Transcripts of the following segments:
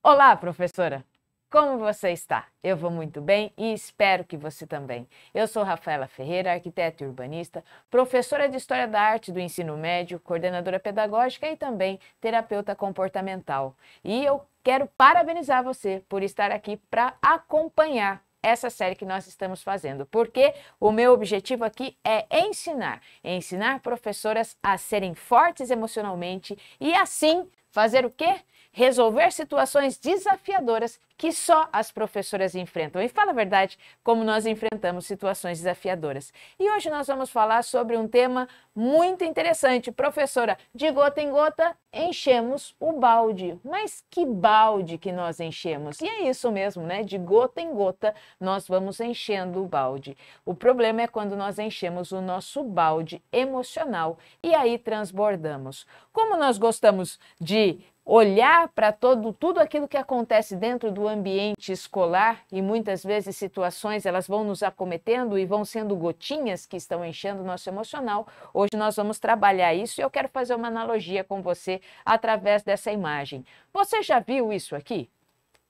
Olá, professora! Como você está? Eu vou muito bem e espero que você também. Eu sou Rafaela Ferreira, arquiteta e urbanista, professora de História da Arte do Ensino Médio, coordenadora pedagógica e também terapeuta comportamental. E eu quero parabenizar você por estar aqui para acompanhar essa série que nós estamos fazendo, porque o meu objetivo aqui é ensinar professoras a serem fortes emocionalmente e assim fazer o quê? Resolver situações desafiadoras que só as professoras enfrentam. E fala a verdade, como nós enfrentamos situações desafiadoras. E hoje nós vamos falar sobre um tema muito interessante. Professora, de gota em gota, enchemos o balde. Mas que balde que nós enchemos? E é isso mesmo, né? De gota em gota, nós vamos enchendo o balde. O problema é quando nós enchemos o nosso balde emocional e aí transbordamos. Como nós gostamos de olhar para tudo aquilo que acontece dentro do ambiente escolar e muitas vezes situações elas vão nos acometendo e vão sendo gotinhas que estão enchendo o nosso emocional. Hoje nós vamos trabalhar isso e eu quero fazer uma analogia com você através dessa imagem. Você já viu isso aqui?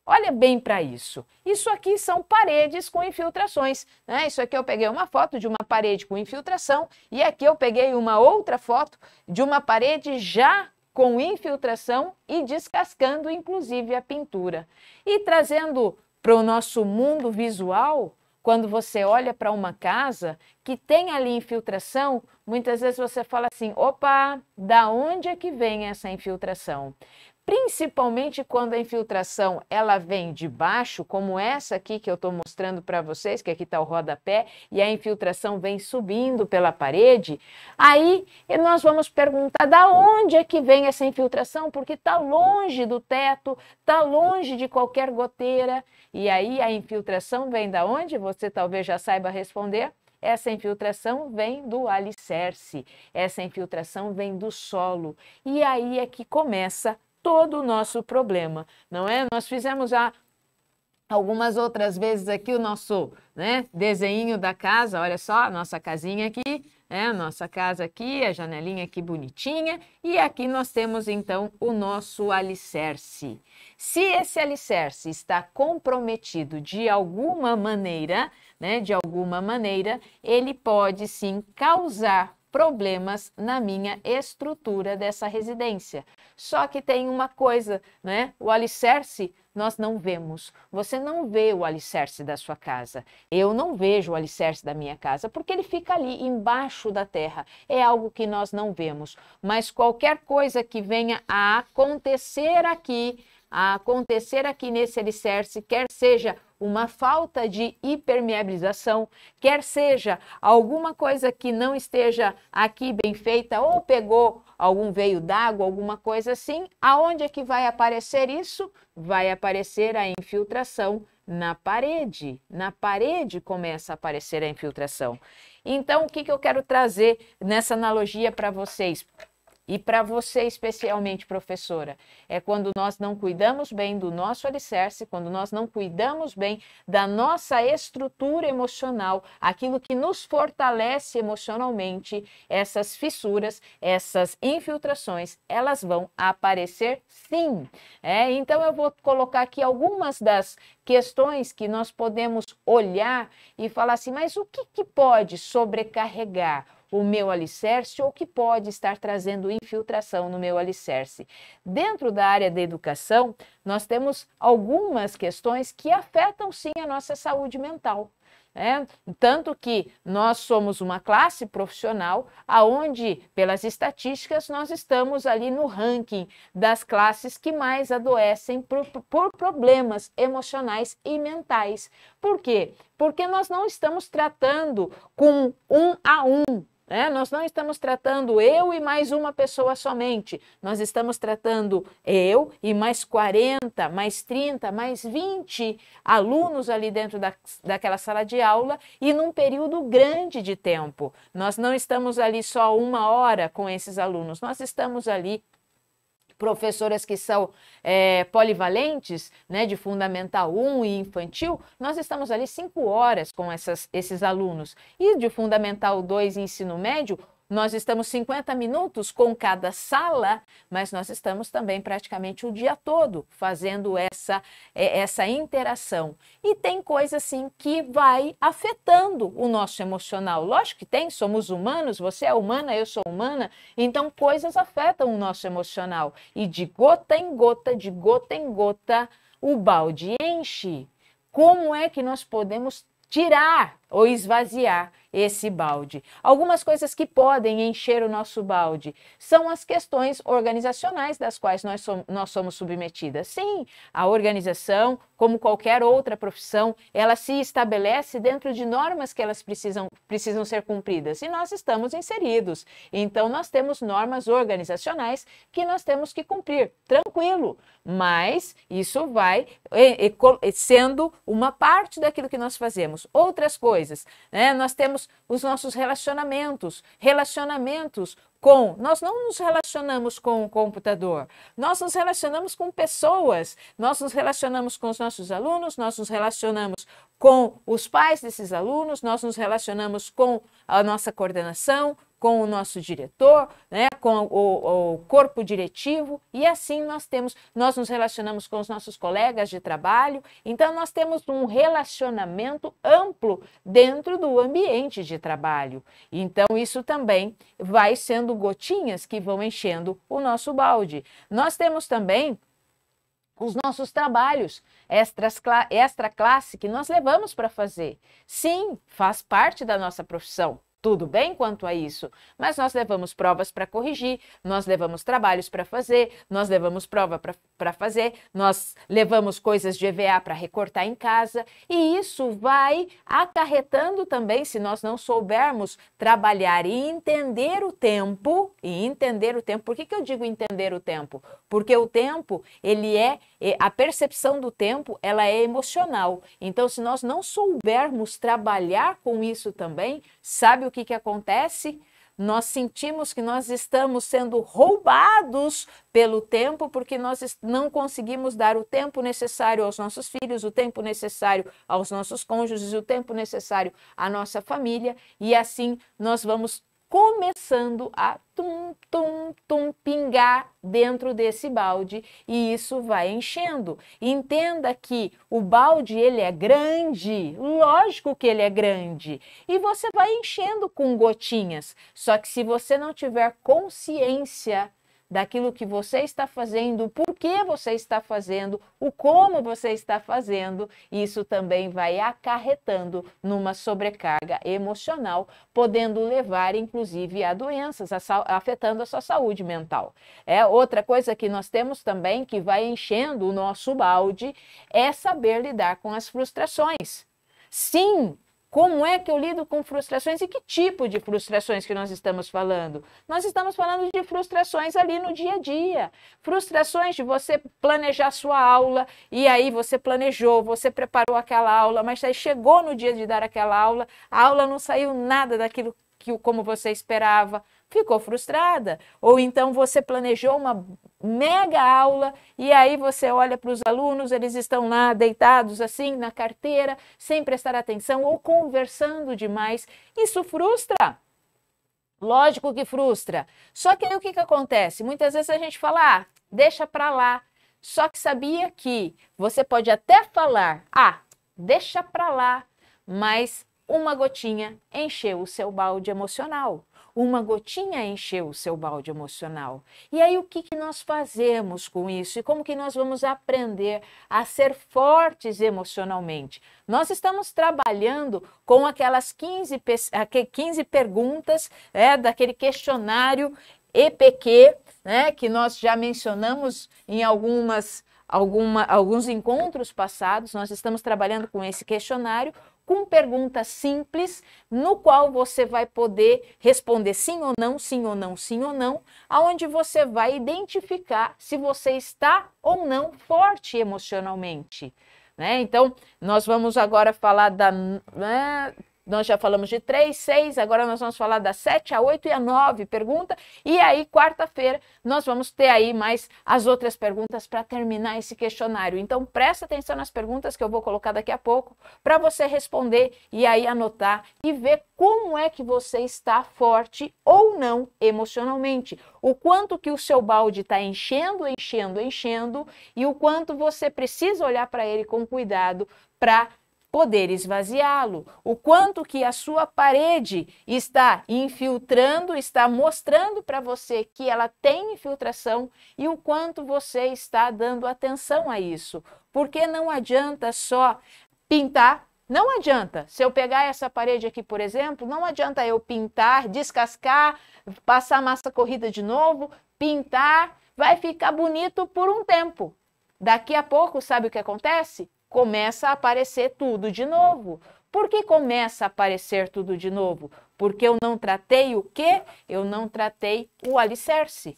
Olha bem para isso. Isso aqui são paredes com infiltrações, né? Isso aqui eu peguei uma foto de uma parede com infiltração e aqui eu peguei uma outra foto de uma parede já com infiltração e descascando inclusive a pintura. E trazendo para o nosso mundo visual, quando você olha para uma casa que tem ali infiltração, muitas vezes você fala assim, opa, da onde é que vem essa infiltração? Principalmente quando a infiltração ela vem de baixo, como essa aqui que eu estou mostrando para vocês, que aqui está o rodapé, e a infiltração vem subindo pela parede, aí nós vamos perguntar da onde é que vem essa infiltração, porque está longe do teto, está longe de qualquer goteira, e aí a infiltração vem da onde? Você talvez já saiba responder. Essa infiltração vem do alicerce, essa infiltração vem do solo, e aí é que começa todo o nosso problema, não é? Nós fizemos já algumas outras vezes aqui o nosso, né, desenho da casa, olha só, a nossa casinha aqui, né, nossa casa aqui, a janelinha aqui bonitinha, e aqui nós temos então o nosso alicerce. Se esse alicerce está comprometido de alguma maneira, né, ele pode sim causar problemas na minha estrutura dessa residência. Só que tem uma coisa, né? O alicerce nós não vemos. Você não vê o alicerce da sua casa. Eu não vejo o alicerce da minha casa porque ele fica ali embaixo da terra. É algo que nós não vemos. Mas qualquer coisa que venha a acontecer aqui nesse alicerce, quer seja uma falta de impermeabilização, quer seja alguma coisa que não esteja aqui bem feita, ou pegou algum veio d'água, alguma coisa assim, aonde é que vai aparecer isso? Vai aparecer a infiltração na parede. Na parede começa a aparecer a infiltração. Então, o que eu quero trazer nessa analogia para vocês? E para você especialmente, professora, é quando nós não cuidamos bem do nosso alicerce, quando nós não cuidamos bem da nossa estrutura emocional, aquilo que nos fortalece emocionalmente, essas fissuras, essas infiltrações, elas vão aparecer sim. Então eu vou colocar aqui algumas das questões que nós podemos olhar e falar assim, mas o que pode sobrecarregar o meu alicerce ou que pode estar trazendo infiltração no meu alicerce? Dentro da área da educação, nós temos algumas questões que afetam sim a nossa saúde mental. Tanto que nós somos uma classe profissional aonde, pelas estatísticas, nós estamos ali no ranking das classes que mais adoecem por problemas emocionais e mentais. Por quê? Porque nós não estamos tratando com um a um. Nós não estamos tratando eu e mais uma pessoa somente. Nós estamos tratando eu e mais 40, mais 30, mais 20 alunos ali dentro daquela sala de aula e num período grande de tempo. Nós não estamos ali só 1 hora com esses alunos, nós estamos ali professoras que são polivalentes, né, de Fundamental 1 e Infantil, nós estamos ali 5 horas com esses alunos. E de Fundamental 2 e Ensino Médio, nós estamos 50 minutos com cada sala, mas nós estamos também praticamente o dia todo fazendo essa interação. E tem coisa assim que vai afetando o nosso emocional. Lógico que tem, somos humanos, você é humana, eu sou humana, então coisas afetam o nosso emocional. E de gota em gota, o balde enche. Como é que nós podemos tirar ou esvaziar esse balde? Algumas coisas que podem encher o nosso balde são as questões organizacionais das quais nós somos submetidas. Sim, a organização, como qualquer outra profissão, ela se estabelece dentro de normas que elas precisam ser cumpridas e nós estamos inseridos. Então, nós temos normas organizacionais que nós temos que cumprir, tranquilo, mas isso vai sendo uma parte daquilo que nós fazemos. Outras coisas, né? Nós temos os nossos relacionamentos nós não nos relacionamos com o computador, nós nos relacionamos com pessoas, nós nos relacionamos com os nossos alunos, nós nos relacionamos com os pais desses alunos, nós nos relacionamos com a nossa coordenação, com o nosso diretor, né, com o corpo diretivo, e assim nós nos relacionamos com os nossos colegas de trabalho. Então, nós temos um relacionamento amplo dentro do ambiente de trabalho. Então, isso também vai sendo gotinhas que vão enchendo o nosso balde. Nós temos também os nossos trabalhos extra classe que nós levamos para fazer. Sim, faz parte da nossa profissão. Tudo bem quanto a isso, mas nós levamos provas para corrigir, nós levamos trabalhos para fazer, nós levamos prova para fazer, nós levamos coisas de EVA para recortar em casa, e isso vai acarretando também, se nós não soubermos trabalhar e entender o tempo, por que eu digo entender o tempo? Porque o tempo, a percepção do tempo, ela é emocional, então se nós não soubermos trabalhar com isso também, sabe o que acontece? Nós sentimos que nós estamos sendo roubados pelo tempo porque nós não conseguimos dar o tempo necessário aos nossos filhos, o tempo necessário aos nossos cônjuges, o tempo necessário à nossa família, e assim nós vamos começando a pingar dentro desse balde, e isso vai enchendo. Entenda que o balde, ele é grande, lógico que ele é grande, e você vai enchendo com gotinhas, só que se você não tiver consciência daquilo que você está fazendo, o porquê você está fazendo, o como você está fazendo, isso também vai acarretando numa sobrecarga emocional, podendo levar, inclusive, a doenças, afetando a sua saúde mental. Outra coisa que nós temos também, que vai enchendo o nosso balde, é saber lidar com as frustrações. Sim, como é que eu lido com frustrações e que tipo de frustrações que nós estamos falando? Nós estamos falando de frustrações ali no dia a dia. Frustrações de você planejar sua aula e aí você planejou, você preparou aquela aula, mas aí chegou no dia de dar aquela aula, a aula não saiu nada daquilo como você esperava, ficou frustrada. Ou então você planejou uma mega aula e aí você olha para os alunos, eles estão lá deitados assim na carteira, sem prestar atenção ou conversando demais. Isso frustra. Lógico que frustra. Só que aí o que acontece? Muitas vezes a gente fala, deixa para lá. Só que sabia que você pode até falar, deixa para lá, mas uma gotinha encheu o seu balde emocional. Uma gotinha encheu o seu balde emocional. E aí o que nós fazemos com isso? E como que nós vamos aprender a ser fortes emocionalmente? Nós estamos trabalhando com aquelas 15 perguntas daquele questionário EPQ, né, que nós já mencionamos em alguns encontros passados. Nós estamos trabalhando com esse questionário, com perguntas simples, no qual você vai poder responder sim ou não, sim ou não, sim ou não, aonde você vai identificar se você está ou não forte emocionalmente. Né? Então, nós vamos agora falar Nós já falamos de 3, 6, agora nós vamos falar da 7, a 8 e a 9 pergunta. E aí, quarta-feira, nós vamos ter aí mais as outras perguntas para terminar esse questionário. Então, presta atenção nas perguntas que eu vou colocar daqui a pouco para você responder e aí anotar e ver como é que você está forte ou não emocionalmente. O quanto que o seu balde está enchendo e o quanto você precisa olhar para ele com cuidado para poder esvaziá-lo, o quanto que a sua parede está infiltrando, está mostrando para você que ela tem infiltração e o quanto você está dando atenção a isso. Porque não adianta só pintar, não adianta. Se eu pegar essa parede aqui, por exemplo, não adianta eu pintar, descascar, passar massa corrida de novo, pintar, vai ficar bonito por um tempo. Daqui a pouco, sabe o que acontece? Começa a aparecer tudo de novo. Por que começa a aparecer tudo de novo? Porque eu não tratei o quê? Eu não tratei o alicerce.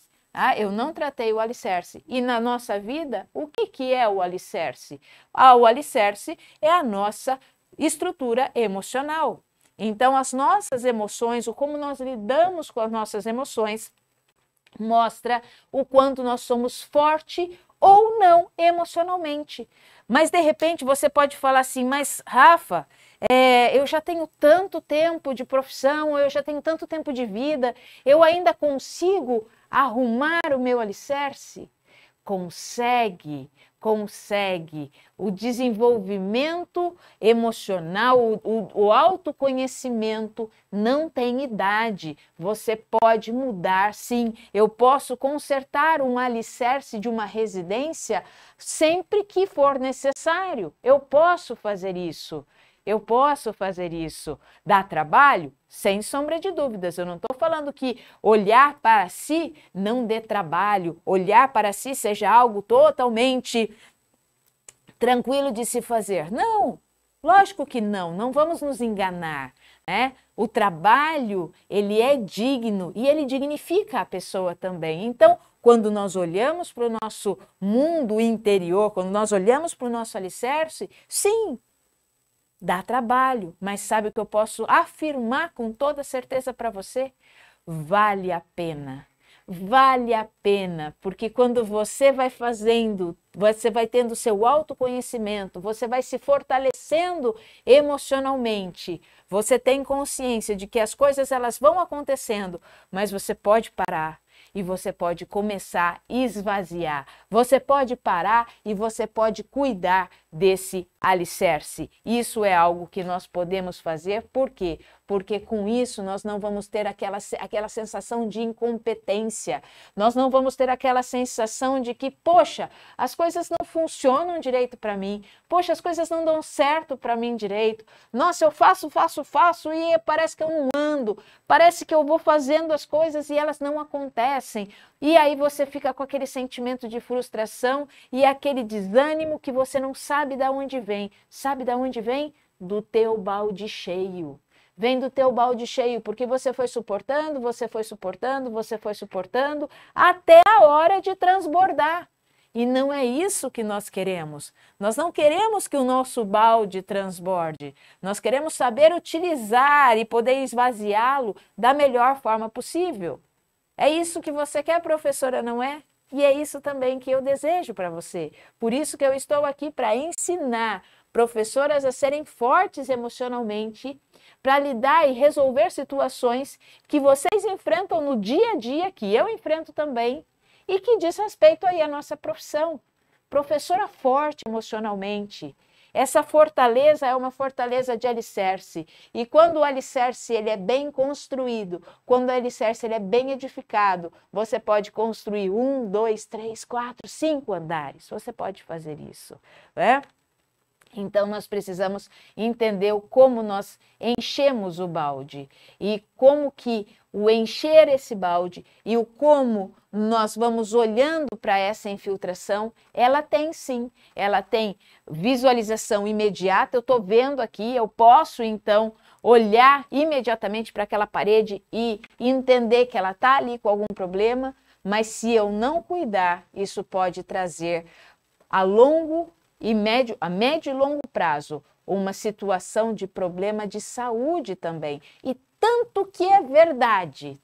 Eu não tratei o alicerce. E na nossa vida, o que é o alicerce? O alicerce é a nossa estrutura emocional. Então, as nossas emoções, o como nós lidamos com as nossas emoções, mostra o quanto nós somos fortes ou não emocionalmente. Mas, de repente, você pode falar assim, mas, Rafa, eu já tenho tanto tempo de profissão, eu já tenho tanto tempo de vida, eu ainda consigo arrumar o meu alicerce? Consegue. O desenvolvimento emocional, o autoconhecimento não tem idade. Você pode mudar, sim. Eu posso consertar um alicerce de uma residência sempre que for necessário. Eu posso fazer isso. Dá trabalho? Sem sombra de dúvidas. Eu não estou falando que olhar para si não dê trabalho, olhar para si seja algo totalmente tranquilo de se fazer. Não, lógico que não, não vamos nos enganar, né? O trabalho, ele é digno e ele dignifica a pessoa também. Então, quando nós olhamos para o nosso mundo interior, quando nós olhamos para o nosso alicerce, sim, dá trabalho, mas sabe o que eu posso afirmar com toda certeza para você? Vale a pena. Vale a pena, porque quando você vai fazendo, você vai tendo seu autoconhecimento, você vai se fortalecendo emocionalmente, você tem consciência de que as coisas elas vão acontecendo, mas você pode parar. E você pode começar a esvaziar. Você pode parar e você pode cuidar desse alicerce. Isso é algo que nós podemos fazer. Por quê? Porque com isso nós não vamos ter aquela sensação de incompetência. Nós não vamos ter aquela sensação de que, poxa, as coisas não funcionam direito para mim. Poxa, as coisas não dão certo para mim direito. Nossa, eu faço e parece que eu não ando. Parece que eu vou fazendo as coisas e elas não acontecem. E aí você fica com aquele sentimento de frustração e aquele desânimo que você não sabe de onde vem. Sabe de onde vem? Do teu balde cheio. Vem do teu balde cheio, porque você foi suportando, até a hora de transbordar. E não é isso que nós queremos. Nós não queremos que o nosso balde transborde. Nós queremos saber utilizar e poder esvaziá-lo da melhor forma possível. É isso que você quer, professora, não é? E é isso também que eu desejo para você. Por isso que eu estou aqui para ensinar professoras a serem fortes emocionalmente, para lidar e resolver situações que vocês enfrentam no dia a dia, que eu enfrento também, e que diz respeito aí à nossa profissão. Professora forte emocionalmente. Essa fortaleza é uma fortaleza de alicerce. E quando o alicerce ele é bem construído, quando o alicerce ele é bem edificado, você pode construir 1, 2, 3, 4, 5 andares. Você pode fazer isso, né? Então, nós precisamos entender como nós enchemos o balde e como que o encher esse balde e o como nós vamos olhando para essa infiltração, ela tem sim, ela tem visualização imediata, eu estou vendo aqui, eu posso então olhar imediatamente para aquela parede e entender que ela está ali com algum problema, mas se eu não cuidar, isso pode trazer a longo e a médio e longo prazo, uma situação de problema de saúde também. E tanto que é verdade,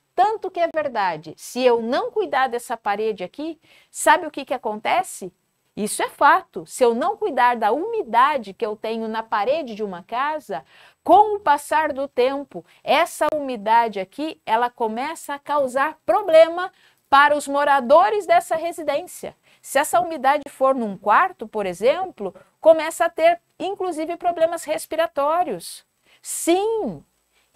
se eu não cuidar dessa parede aqui, sabe o que acontece? Isso é fato. Se eu não cuidar da umidade que eu tenho na parede de uma casa, com o passar do tempo, essa umidade aqui, ela começa a causar problema para os moradores dessa residência. Se essa umidade for num quarto, por exemplo, começa a ter, inclusive, problemas respiratórios. Sim!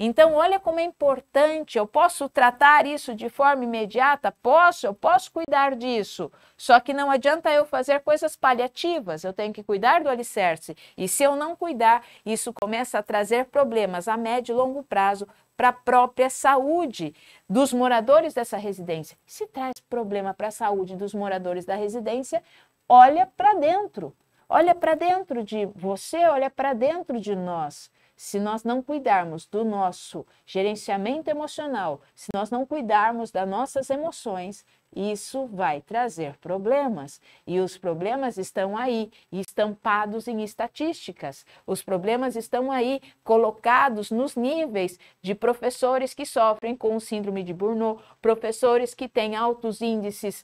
Então, olha como é importante. Eu posso tratar isso de forma imediata? Eu posso cuidar disso. Só que não adianta eu fazer coisas paliativas, eu tenho que cuidar do alicerce. E se eu não cuidar, isso começa a trazer problemas a médio e longo prazo para a própria saúde dos moradores dessa residência. Se traz problema para a saúde dos moradores da residência, olha para dentro. Olha para dentro de você, olha para dentro de nós. Se nós não cuidarmos do nosso gerenciamento emocional, se nós não cuidarmos das nossas emoções, isso vai trazer problemas. E os problemas estão aí, estampados em estatísticas. Os problemas estão aí, colocados nos níveis de professores que sofrem com síndrome de Burnout, professores que têm altos índices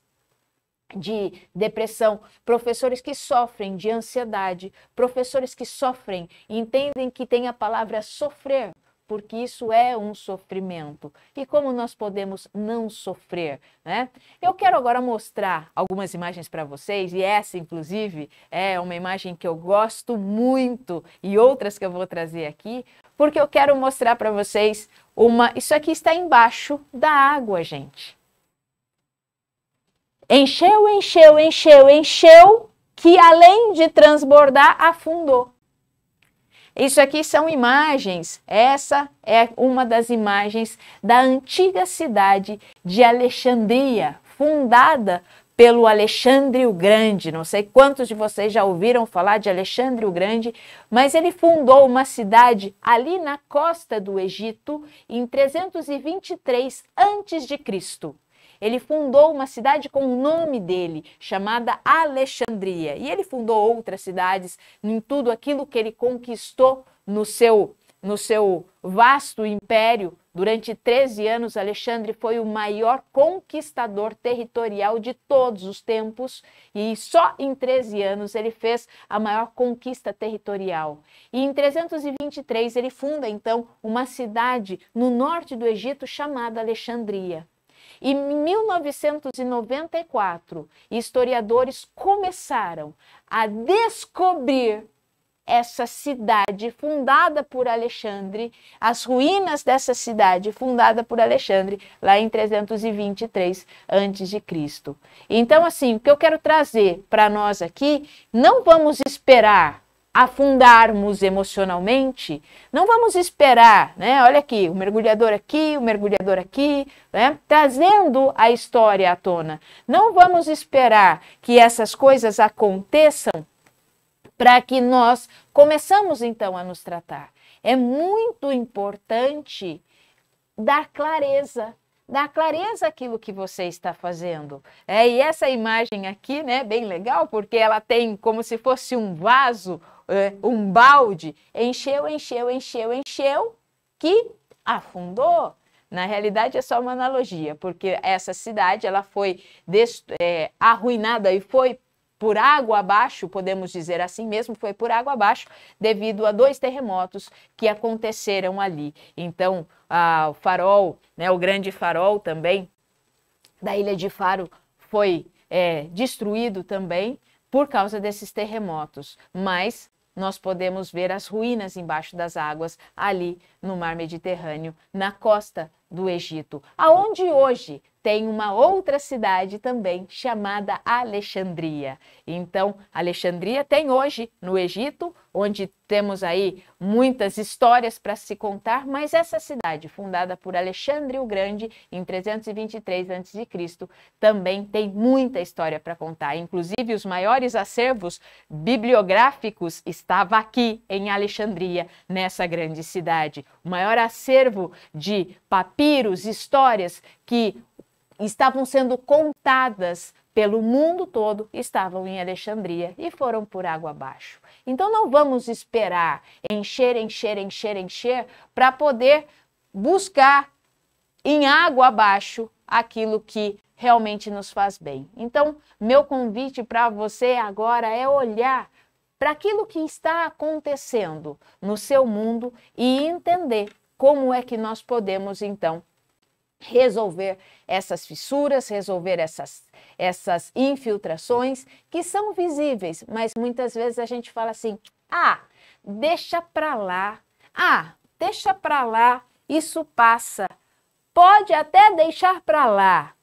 de depressão, professores que sofrem de ansiedade, professores que sofrem, entendem que tem a palavra sofrer, porque isso é um sofrimento. E como nós podemos não sofrer, né? Eu quero agora mostrar algumas imagens para vocês, e essa, inclusive, é uma imagem que eu gosto muito, e outras que eu vou trazer aqui, porque eu quero mostrar para vocês isso aqui está embaixo da água, gente. Encheu, encheu, encheu, encheu, que além de transbordar, afundou. Isso aqui são imagens, essa é uma das imagens da antiga cidade de Alexandria, fundada pelo Alexandre o Grande. Não sei quantos de vocês já ouviram falar de Alexandre o Grande, mas ele fundou uma cidade ali na costa do Egito em 323 a.C. Ele fundou uma cidade com o nome dele, chamada Alexandria. E ele fundou outras cidades em tudo aquilo que ele conquistou no seu vasto império. Durante 13 anos, Alexandre foi o maior conquistador territorial de todos os tempos. E só em 13 anos ele fez a maior conquista territorial. E em 323 ele funda, então, uma cidade no norte do Egito chamada Alexandria. E em 1994, historiadores começaram a descobrir essa cidade fundada por Alexandre, as ruínas dessa cidade fundada por Alexandre, lá em 323 a.C. Então, assim, o que eu quero trazer para nós aqui, não vamos esperar afundarmos emocionalmente, não vamos esperar, né? Olha aqui, o mergulhador aqui, né? Trazendo a história à tona. Não vamos esperar que essas coisas aconteçam para que nós começamos então a nos tratar. É muito importante dar clareza àquilo que você está fazendo. E essa imagem aqui, né, bem legal, porque ela tem como se fosse um vaso, um balde, encheu, encheu, encheu, encheu, que afundou. Na realidade é só uma analogia, porque essa cidade ela foi arruinada e foi por água abaixo, podemos dizer assim mesmo, foi por água abaixo devido a 2 terremotos que aconteceram ali. Então, o farol, né, o grande farol também da ilha de Faro foi destruído também por causa desses terremotos, mas nós podemos ver as ruínas embaixo das águas ali no mar Mediterrâneo, na costa do Egito, aonde hoje tem uma outra cidade também chamada Alexandria. Então, Alexandria tem hoje no Egito, onde temos aí muitas histórias para se contar, mas essa cidade, fundada por Alexandre o Grande em 323 a.C., também tem muita história para contar. Inclusive, os maiores acervos bibliográficos estavam aqui em Alexandria, nessa grande cidade. O maior acervo de papiros, histórias que estavam sendo contadas pelo mundo todo, estavam em Alexandria e foram por água abaixo. Então não vamos esperar encher para poder buscar em água abaixo aquilo que realmente nos faz bem. Então, meu convite para você agora é olhar para aquilo que está acontecendo no seu mundo e entender como é que nós podemos, então, resolver essas fissuras, resolver essas infiltrações que são visíveis, mas muitas vezes a gente fala assim, deixa para lá, deixa para lá, isso passa. Pode até deixar para lá,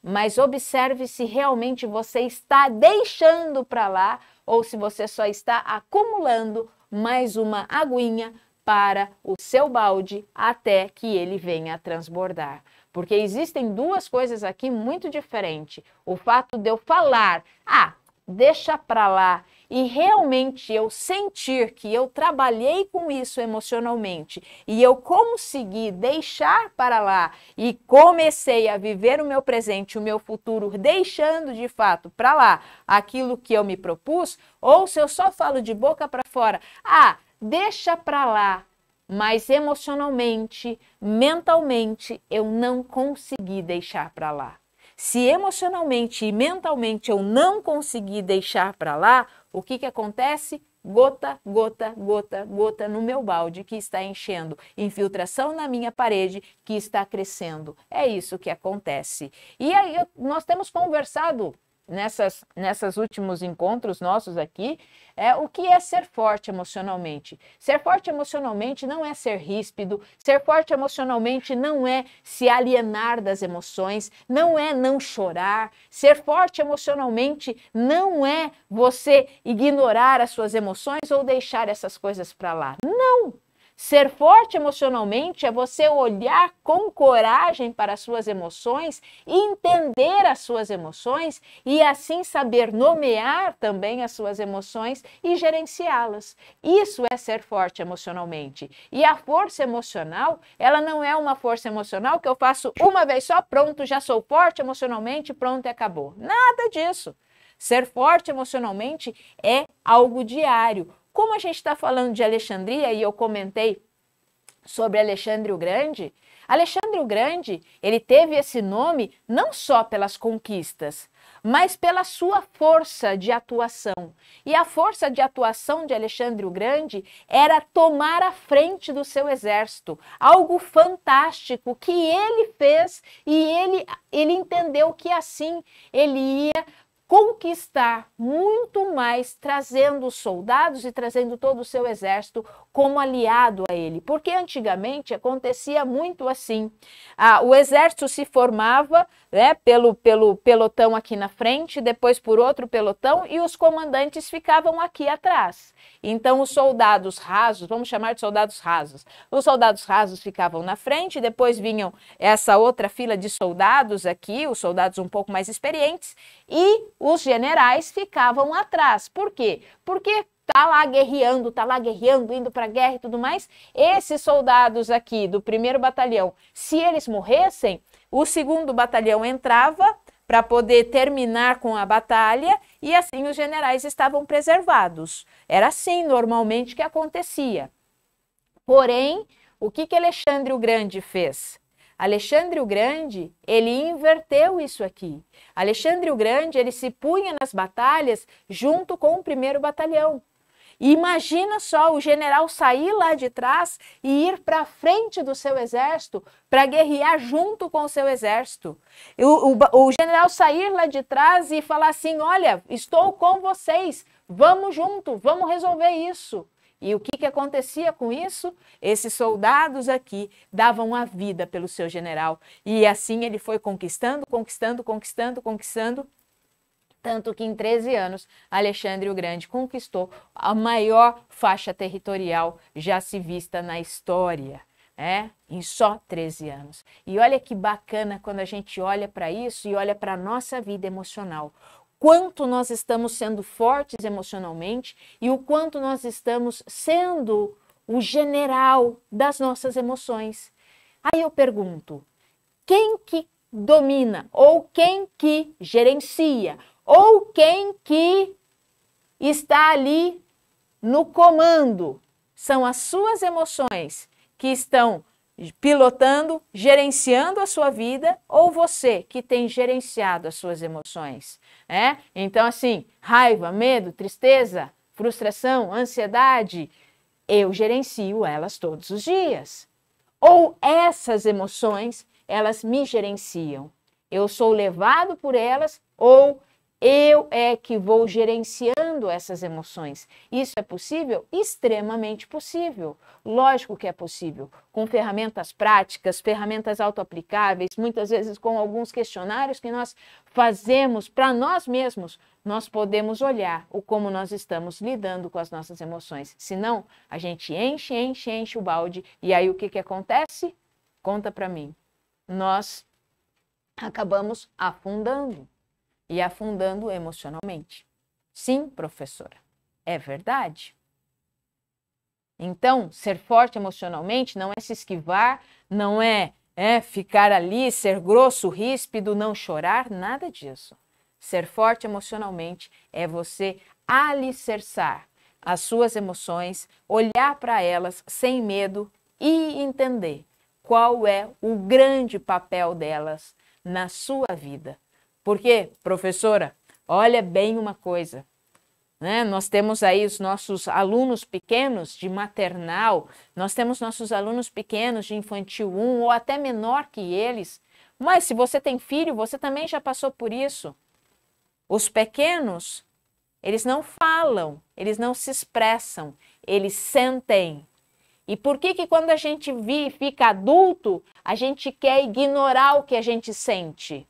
mas observe se realmente você está deixando para lá ou se você só está acumulando mais uma aguinha para o seu balde até que ele venha a transbordar. Porque existem duas coisas aqui muito diferentes. O fato de eu falar, deixa para lá, e realmente eu sentir que eu trabalhei com isso emocionalmente e eu consegui deixar para lá e comecei a viver o meu presente, o meu futuro, deixando de fato para lá aquilo que eu me propus, ou se eu só falo de boca para fora, deixa para lá, mas emocionalmente, mentalmente, eu não consegui deixar para lá. Se emocionalmente e mentalmente eu não conseguir deixar para lá, o que acontece? Gota, gota, gota, gota no meu balde que está enchendo, infiltração na minha parede que está crescendo. É isso que acontece. E aí nós temos conversado nesses últimos encontros nossos aqui, o que é ser forte emocionalmente. Ser forte emocionalmente não é ser ríspido, ser forte emocionalmente não é se alienar das emoções, não é não chorar. Ser forte emocionalmente não é você ignorar as suas emoções ou deixar essas coisas para lá. Não! Ser forte emocionalmente é você olhar com coragem para as suas emoções, entender as suas emoções e assim saber nomear também as suas emoções e gerenciá-las. Isso é ser forte emocionalmente. E a força emocional, ela não é uma força emocional que eu faço uma vez só, pronto, já sou forte emocionalmente, pronto e acabou. Nada disso. Ser forte emocionalmente é algo diário. Como a gente está falando de Alexandria e eu comentei sobre Alexandre o Grande, Alexandre o Grande, ele teve esse nome não só pelas conquistas, mas pela sua força de atuação. E a força de atuação de Alexandre o Grande era tomar a frente do seu exército, algo fantástico que ele fez e ele entendeu que assim ele ia conquistar muito mais, trazendo os soldados e trazendo todo o seu exército como aliado a ele. Porque antigamente acontecia muito assim. O exército se formava, né, pelo pelotão aqui na frente, depois por outro pelotão, e os comandantes ficavam aqui atrás. Então os soldados rasos, vamos chamar de soldados rasos, os soldados rasos ficavam na frente, depois vinham essa outra fila de soldados aqui, os soldados um pouco mais experientes, e os generais ficavam atrás. Por quê? Porque tá lá guerreando, indo para a guerra e tudo mais. Esses soldados aqui do 1º batalhão, se eles morressem, o 2º batalhão entrava para poder terminar com a batalha e assim os generais estavam preservados. Era assim normalmente que acontecia. Porém, o que Alexandre o Grande fez? Alexandre o Grande, ele inverteu isso aqui. Alexandre o Grande, ele se punha nas batalhas junto com o 1º batalhão. E imagina só o general sair lá de trás e ir para frente do seu exército para guerrear junto com o seu exército. O general sair lá de trás e falar assim, olha, estou com vocês, vamos junto, vamos resolver isso. E o que acontecia com isso? Esses soldados aqui davam a vida pelo seu general. E assim ele foi conquistando, tanto que em 13 anos, Alexandre o Grande conquistou a maior faixa territorial já se vista na história, em só 13 anos. E olha que bacana quando a gente olha para isso e olha para a nossa vida emocional. Quanto nós estamos sendo fortes emocionalmente e o quanto nós estamos sendo o general das nossas emoções. Aí eu pergunto, quem que domina, ou quem que gerencia, ou quem que está ali no comando. São as suas emoções que estão pilotando, gerenciando a sua vida, ou você que tem gerenciado as suas emoções, né? Então, assim, raiva, medo, tristeza, frustração, ansiedade, eu gerencio elas todos os dias. Ou essas emoções, elas me gerenciam. Eu sou levado por elas, ou eu é que vou gerenciando essas emoções. Isso é possível? Extremamente possível. Lógico que é possível. Com ferramentas práticas, ferramentas autoaplicáveis, muitas vezes com alguns questionários que nós fazemos para nós mesmos, nós podemos olhar o como nós estamos lidando com as nossas emoções. Senão, a gente enche o balde e aí o que acontece? Conta para mim. Nós acabamos afundando. E afundando emocionalmente. Sim, professora, é verdade. Então, ser forte emocionalmente não é se esquivar, não é ficar ali, ser grosso, ríspido, não chorar, nada disso. Ser forte emocionalmente é você alicerçar as suas emoções, olhar para elas sem medo e entender qual é o grande papel delas na sua vida. Porque, professora, olha bem uma coisa, né? Nós temos aí os nossos alunos pequenos de maternal, nós temos nossos alunos pequenos de infantil 1 ou até menor que eles, mas se você tem filho, você também já passou por isso. Os pequenos, eles não falam, eles não se expressam, eles sentem. E por que quando a gente fica adulto, a gente quer ignorar o que a gente sente?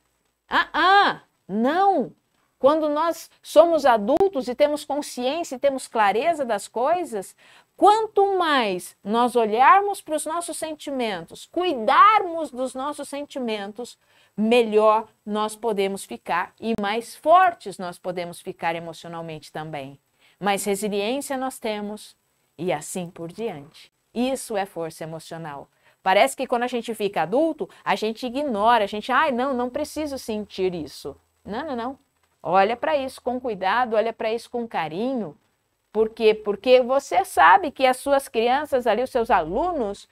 Não! Quando nós somos adultos e temos consciência e temos clareza das coisas, quanto mais nós olharmos para os nossos sentimentos, cuidarmos dos nossos sentimentos, melhor nós podemos ficar e mais fortes nós podemos ficar emocionalmente também. Mais resiliência nós temos e assim por diante. Isso é força emocional. Parece que quando a gente fica adulto, a gente ignora, a gente, não preciso sentir isso. Não. Olha para isso com cuidado, olha para isso com carinho. Por quê? Porque você sabe que as suas crianças ali, os seus alunos,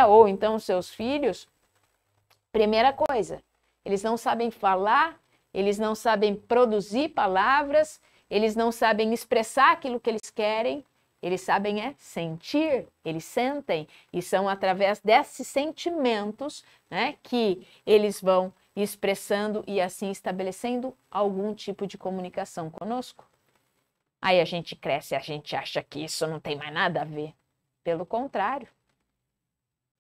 ou então os seus filhos, primeira coisa, eles não sabem falar, eles não sabem produzir palavras, eles não sabem expressar aquilo que eles querem. Eles sabem sentir, eles sentem, e são através desses sentimentos que eles vão expressando e assim estabelecendo algum tipo de comunicação conosco. Aí a gente cresce, a gente acha que isso não tem mais nada a ver. Pelo contrário.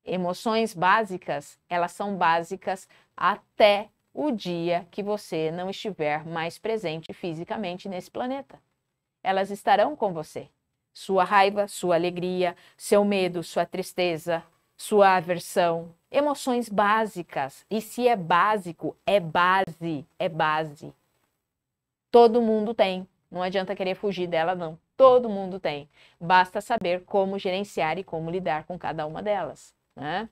Emoções básicas, elas são básicas até o dia que você não estiver mais presente fisicamente nesse planeta. Elas estarão com você. Sua raiva, sua alegria, seu medo, sua tristeza, sua aversão, emoções básicas. E se é básico, é base, é base. Todo mundo tem, não adianta querer fugir dela não. Todo mundo tem. Basta saber como gerenciar e como lidar com cada uma delas, né?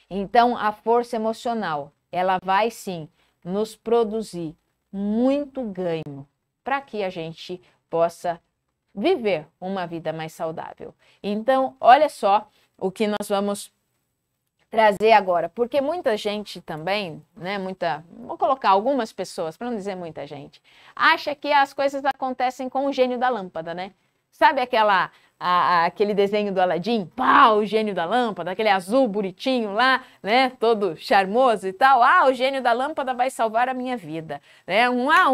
Então, a força emocional, ela vai sim nos produzir muito ganho para que a gente possa viver uma vida mais saudável. Então, olha só o que nós vamos trazer agora, porque muita gente também, vou colocar algumas pessoas, para não dizer muita gente, acha que as coisas acontecem com o gênio da lâmpada, né? Sabe aquele desenho do Aladim? Pá, o gênio da lâmpada, aquele azul bonitinho lá, né? Todo charmoso e tal. O gênio da lâmpada vai salvar a minha vida.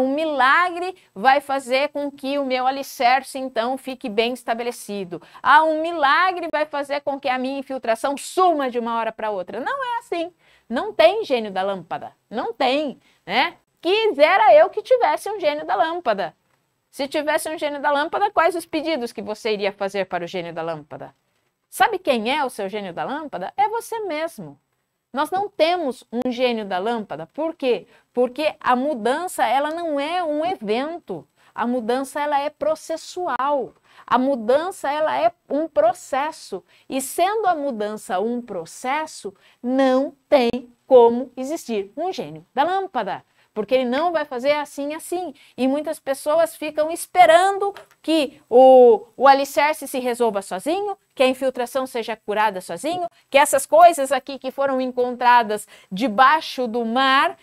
Um milagre vai fazer com que o meu alicerce, então, fique bem estabelecido. Um milagre vai fazer com que a minha infiltração suma de uma hora para outra. Não é assim. Não tem gênio da lâmpada. Não tem, né? Quisera eu que tivesse um gênio da lâmpada. Se tivesse um gênio da lâmpada, quais os pedidos que você iria fazer para o gênio da lâmpada? Sabe quem é o seu gênio da lâmpada? É você mesmo. Nós não temos um gênio da lâmpada. Por quê? Porque a mudança, ela não é um evento. A mudança, ela é processual. A mudança, ela é um processo. E sendo a mudança um processo, não tem como existir um gênio da lâmpada, porque ele não vai fazer assim, assim. E muitas pessoas ficam esperando que o alicerce se resolva sozinho, que a infiltração seja curada sozinho, que essas coisas aqui que foram encontradas debaixo do mar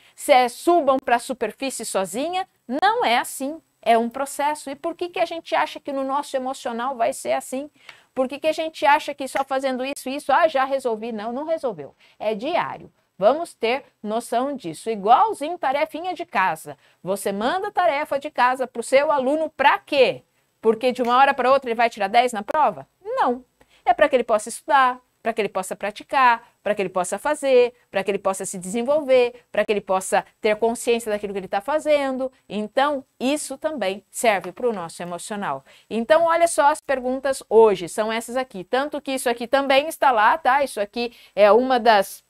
subam para a superfície sozinha. Não é assim, é um processo. E por que a gente acha que no nosso emocional vai ser assim? Por que a gente acha que só fazendo isso, já resolvi? Não, não resolveu. É diário. Vamos ter noção disso. Igualzinho tarefinha de casa. Você manda tarefa de casa para o seu aluno para quê? Porque de uma hora para outra ele vai tirar 10 na prova? Não. É para que ele possa estudar, para que ele possa praticar, para que ele possa fazer, para que ele possa se desenvolver, para que ele possa ter consciência daquilo que ele está fazendo. Então, isso também serve para o nosso emocional. Então, olha só as perguntas hoje, são essas aqui. Tanto que isso aqui também está lá, tá? Isso aqui é uma das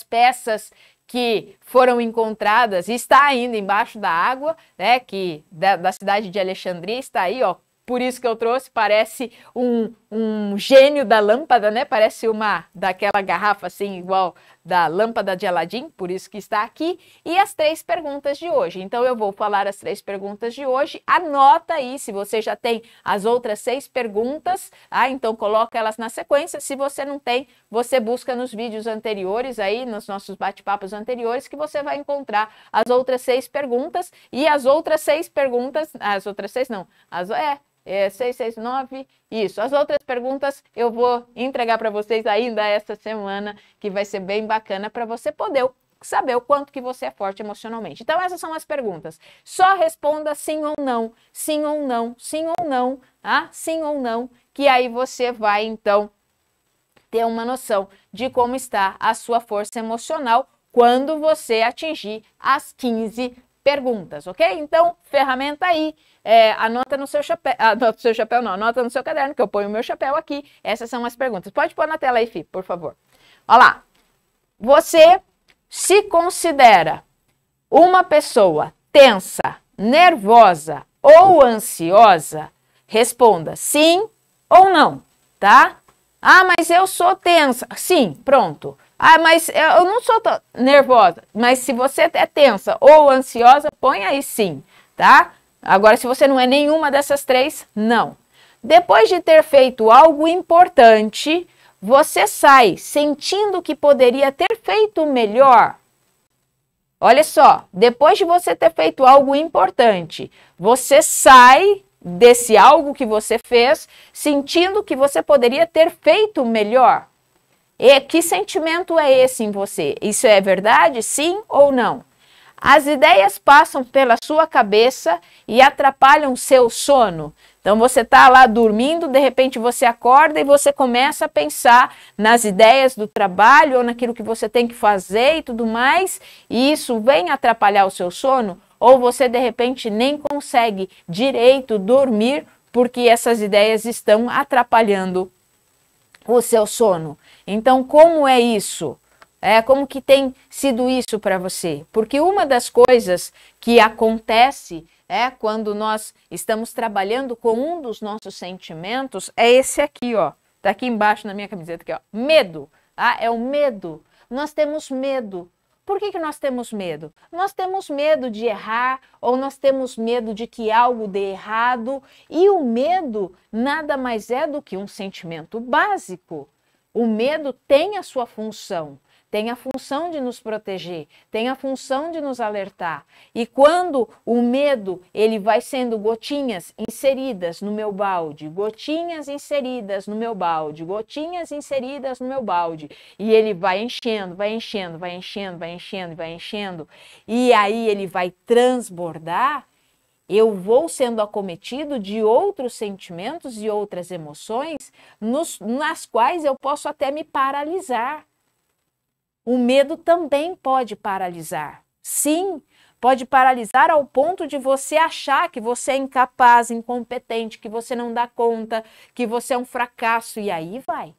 peças que foram encontradas e está ainda embaixo da água, né, que da cidade de Alexandria, está aí, ó. Por isso que eu trouxe, parece um gênio da lâmpada, né? Parece uma daquela garrafa assim, igual da lâmpada de Aladim, por isso que está aqui. E as 3 perguntas de hoje. Então eu vou falar as 3 perguntas de hoje. Anota aí, se você já tem as outras 6 perguntas, então coloca elas na sequência. Se você não tem, você busca nos vídeos anteriores aí, nos nossos bate-papos anteriores, que você vai encontrar as outras 6 perguntas. E as outras 6 perguntas, as outras 6 não, 6, 6, 9, isso. As outras perguntas eu vou entregar para vocês ainda essa semana, que vai ser bem bacana para você poder saber o quanto que você é forte emocionalmente. Então essas são as perguntas. Só responda sim ou não, sim ou não, sim ou não, tá? Sim ou não, que aí você vai então ter uma noção de como está a sua força emocional quando você atingir as 15 perguntas, ok? Então, ferramenta aí, anota no seu chapéu, anota no seu chapéu não, anota no seu caderno, que eu ponho o meu chapéu aqui, essas são as perguntas. Pode pôr na tela aí, Fih, por favor. Olha lá, você se considera uma pessoa tensa, nervosa ou ansiosa? Responda sim ou não, tá? Mas eu sou tensa. Sim, pronto. Mas eu não sou nervosa. Mas se você é tensa ou ansiosa, põe aí sim, tá? Agora, se você não é nenhuma dessas 3, não. Depois de ter feito algo importante, você sai sentindo que poderia ter feito melhor? Olha só, depois de você ter feito algo importante, você sai desse algo que você fez sentindo que você poderia ter feito melhor? E que sentimento é esse em você? Isso é verdade, sim ou não? As ideias passam pela sua cabeça e atrapalham seu sono. Então você está lá dormindo, de repente você acorda e você começa a pensar nas ideias do trabalho ou naquilo que você tem que fazer e tudo mais, e isso vem atrapalhar o seu sono, ou você de repente nem consegue direito dormir porque essas ideias estão atrapalhando o seu sono. Então, como é isso? Como que tem sido isso para você? Porque uma das coisas que acontece quando nós estamos trabalhando com um dos nossos sentimentos é esse aqui, ó. Tá aqui embaixo na minha camiseta, aqui, ó. Medo. É o medo. Nós temos medo. Por que nós temos medo? Nós temos medo de errar ou nós temos medo de que algo dê errado. E o medo nada mais é do que um sentimento básico. O medo tem a sua função. Tem a função de nos proteger, tem a função de nos alertar. E quando o medo ele vai sendo gotinhas inseridas no meu balde, gotinhas inseridas no meu balde, gotinhas inseridas no meu balde, e ele vai enchendo, vai enchendo, vai enchendo, vai enchendo, vai enchendo, e aí ele vai transbordar, eu vou sendo acometido de outros sentimentos e outras emoções nas quais eu posso até me paralisar. O medo também pode paralisar. Sim, pode paralisar ao ponto de você achar que você é incapaz, incompetente, que você não dá conta, que você é um fracasso, e aí vai.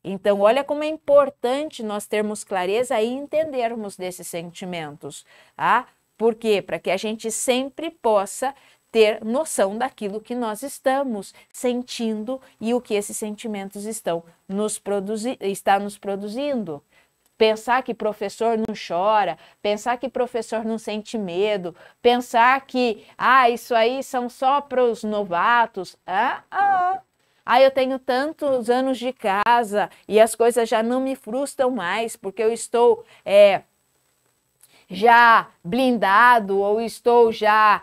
Então, olha como é importante nós termos clareza e entendermos desses sentimentos, tá? Por quê? Para que a gente sempre possa ter noção daquilo que nós estamos sentindo e o que esses sentimentos estão nos produzindo. pensar que professor não chora, pensar que professor não sente medo, pensar que, isso aí são só para os novatos. Eu tenho tantos anos de casa e as coisas já não me frustram mais, porque eu estou já blindado ou estou já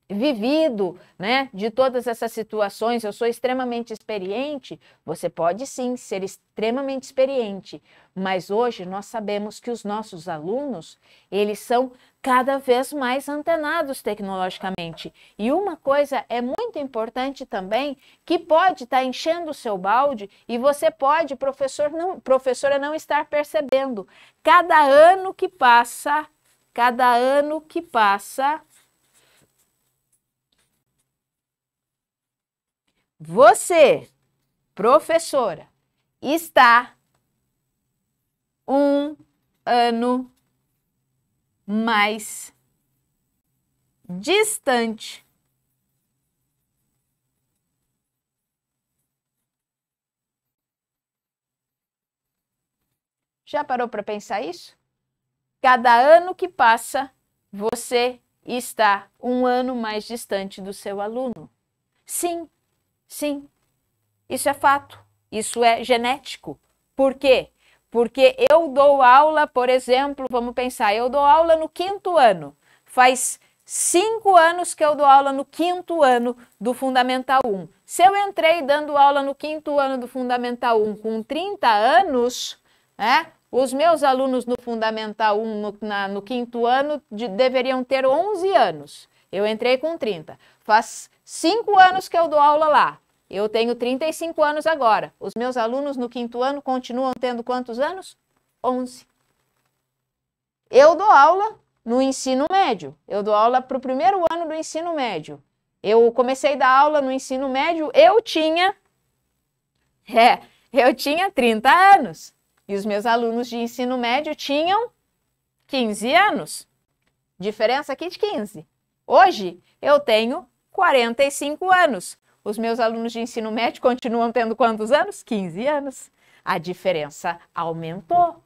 vivido, né, de todas essas situações, eu sou extremamente experiente. Você pode sim ser extremamente experiente, mas hoje nós sabemos que os nossos alunos, eles são cada vez mais antenados tecnologicamente. E uma coisa é muito importante também, que pode estar enchendo o seu balde e você pode, professora, não estar percebendo. Cada ano que passa, você, professora, está um ano mais distante Já parou para pensar isso? Cada ano que passa, você está um ano mais distante do seu aluno. Sim, sim, isso é fato, isso é genético. Por quê? Porque eu dou aula, por exemplo, vamos pensar, eu dou aula no 5º ano. Faz 5 anos que eu dou aula no 5º ano do Fundamental 1. Se eu entrei dando aula no 5º ano do Fundamental 1 com 30 anos, os meus alunos no Fundamental 1 no 5º ano deveriam ter 11 anos. Eu entrei com 30. Faz 5 anos que eu dou aula lá. Eu tenho 35 anos agora. Os meus alunos no 5º ano continuam tendo quantos anos? 11. Eu dou aula no ensino médio. Eu dou aula para o 1º ano do ensino médio. Eu comecei a dar aula no ensino médio, eu tinha 30 anos. E os meus alunos de ensino médio tinham 15 anos. Diferença aqui de 15. Hoje, eu tenho 45 anos. Os meus alunos de ensino médio continuam tendo quantos anos? 15 anos. A diferença aumentou.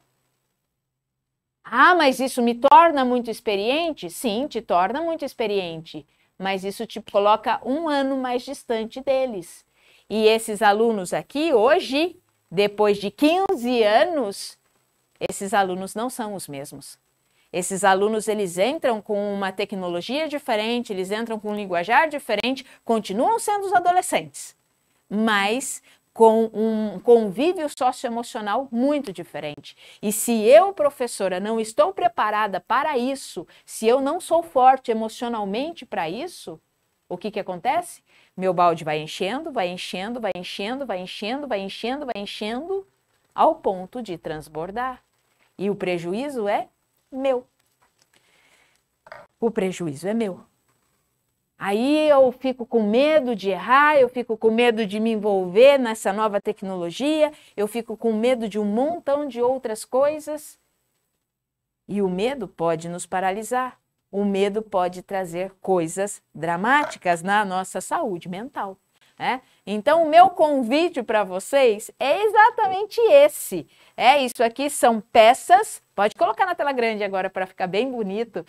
Mas isso me torna muito experiente? Sim, te torna muito experiente. Mas isso te coloca um ano mais distante deles. E esses alunos aqui, hoje, depois de 15 anos, esses alunos não são os mesmos. Esses alunos, eles entram com uma tecnologia diferente, eles entram com um linguajar diferente, continuam sendo os adolescentes, mas com um convívio socioemocional muito diferente. E se eu, professora, não estou preparada para isso, se eu não sou forte emocionalmente para isso, o que acontece? Meu balde vai enchendo, vai enchendo, vai enchendo, vai enchendo, vai enchendo, vai enchendo, ao ponto de transbordar. E o prejuízo é meu. O prejuízo é meu. Aí eu fico com medo de errar, eu fico com medo de me envolver nessa nova tecnologia, eu fico com medo de um montão de outras coisas. E o medo pode nos paralisar. O medo pode trazer coisas dramáticas na nossa saúde mental. Então, o meu convite para vocês é exatamente esse. Isso aqui são peças, pode colocar na tela grande agora para ficar bem bonito,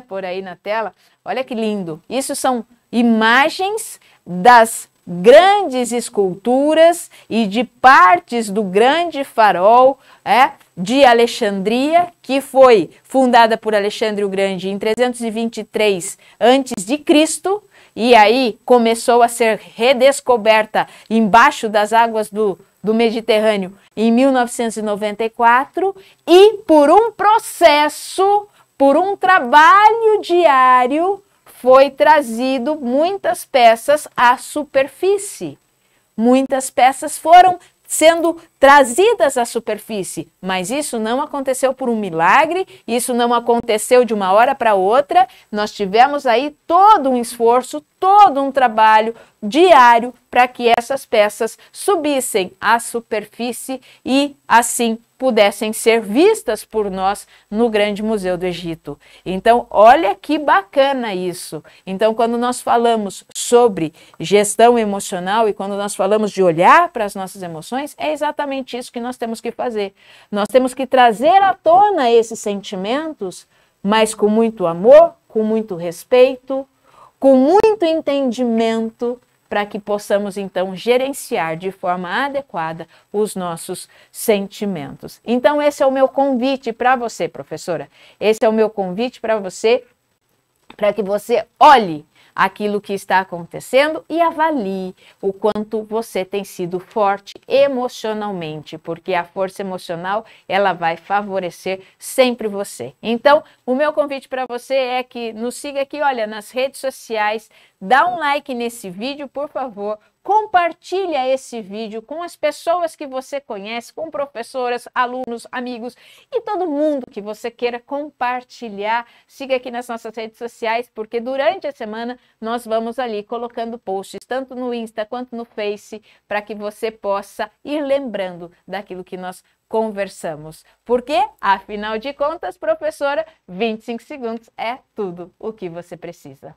por aí na tela. Olha que lindo. Isso são imagens das grandes esculturas e de partes do grande farol, de Alexandria, que foi fundada por Alexandre o Grande em 323 a.C., e aí começou a ser redescoberta embaixo das águas do Mediterrâneo em 1994, e por um processo, por um trabalho diário, foi trazido muitas peças à superfície. Muitas peças foram sendo trazidas à superfície, mas isso não aconteceu por um milagre, isso não aconteceu de uma hora para outra, nós tivemos aí todo um esforço, todo um trabalho diário para que essas peças subissem à superfície e assim pudessem ser vistas por nós no Grande Museu do Egito. Então, olha que bacana isso. Então, quando nós falamos sobre gestão emocional e quando nós falamos de olhar para as nossas emoções, é exatamente isso que nós temos que fazer. Nós temos que trazer à tona esses sentimentos, mas com muito amor, com muito respeito, com muito entendimento, para que possamos, então, gerenciar de forma adequada os nossos sentimentos. Então, esse é o meu convite para você, professora. Esse é o meu convite para você, para que você olhe aquilo que está acontecendo e avalie o quanto você tem sido forte emocionalmente, porque a força emocional, ela vai favorecer sempre você. Então, o meu convite para você é que nos siga aqui, olha, nas redes sociais, dá um like nesse vídeo, por favor, compartilha esse vídeo com as pessoas que você conhece, com professoras, alunos, amigos e todo mundo que você queira compartilhar. Siga aqui nas nossas redes sociais, porque durante a semana nós vamos ali colocando posts, tanto no Insta quanto no Face, para que você possa ir lembrando daquilo que nós conversamos. Porque, afinal de contas, professora, 25 segundos é tudo o que você precisa.